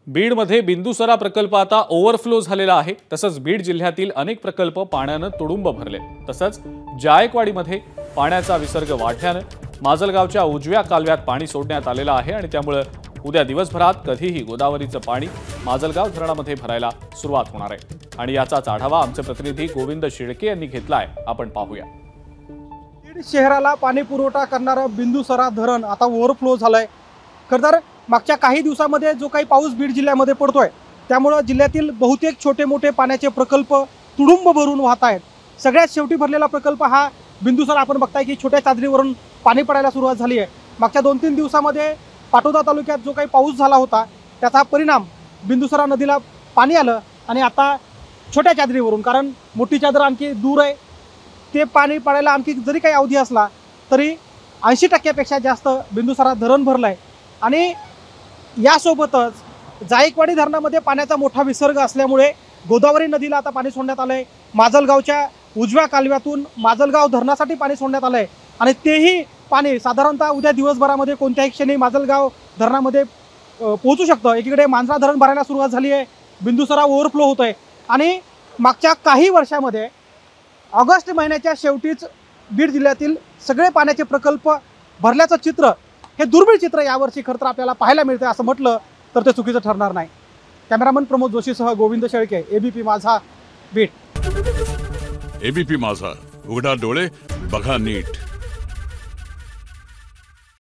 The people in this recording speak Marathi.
बीडमध्ये बिंदुसरा प्रकल्प आता ओव्हरफ्लो झालेला आहे। तसंच बीड जिल्ह्यातील अनेक प्रकल्प पाण्याने तुडुंब भरले। तसंच जायकवाडीमध्ये पाण्याचा विसर्ग वाढल्याने माजलगावच्या उजव्या कालव्यात पाणी सोडण्यात आलेलं आहे आणि त्यामुळे उद्या दिवसभरात कधीही गोदावरीचं पाणी माजलगाव धरणामध्ये भरायला सुरुवात होणार आहे आणि याचाच आढावा आमचे प्रतिनिधी गोविंद शिळके यांनी घेतलाय। आपण पाहूया। बीड शहराला पाणी पुरवठा करणारं बिंदुसरा धरण आता ओव्हरफ्लो झालंय। खरं तर मागच्या काही दिवसांमध्ये जो काही पाऊस बीड जिल्ह्यामध्ये पडतोय त्यामुळे जिल्ह्यातील बहुतेक छोटे मोठे पाण्याचे प्रकल्प तुडुंब भरून वाहत आहेत। सगळ्यात शेवटी भरलेला प्रकल्प हा बिंदुसरा आपण बघताय की छोट्या चादरीवरून पाणी पडायला सुरुवात झाली आहे। मागच्या 2-3 दिवसामध्ये पाटोदा तालुक्यात जो काही पाऊस झाला होता त्याचा परिणाम बिंदुसरा नदीला पाणी आलं आणि आता छोट्या चादरीवरून, कारण मोठी चादर आणखी दूर आहे, ते पाणी पडायला आणखी जरी काही अवधी असला तरी 80% जास्त बिंदुसरा धरण भरलं आहे। आणि यासोबतच जायकवाडी धरणामध्ये पाण्याचा मोठा विसर्ग असल्यामुळे गोदावरी नदीला आता पाणी सोडण्यात आलं आहे। माजलगावच्या उजव्या कालव्यातून माजलगाव धरणासाठी पाणी सोडण्यात आलं आहे आणि तेही पाणी साधारणतः उद्या दिवसभरामध्ये कोणत्याही क्षणी माजलगाव धरणामध्ये पोहोचू शकतं। एकीकडे मांजरा धरण भरायला सुरुवात झाली आहे, बिंदुसरा ओव्हरफ्लो होत आहे आणि मागच्या काही वर्षामध्ये ऑगस्ट महिन्याच्या शेवटीच बीड जिल्ह्यातील सगळे पाण्याचे प्रकल्प भरल्याचं चित्र, हे दुर्मिळ चित्र यावर्षी खरं तर आपल्याला पाहायला मिळते असं म्हटलं तर ते चुकीचं ठरणार नाही। कॅमेरामन प्रमोद जोशीसह गोविंद शेळके, एबीपी माझा, बीड। एबीपी माझा, उघडा डोळे बघा नीट।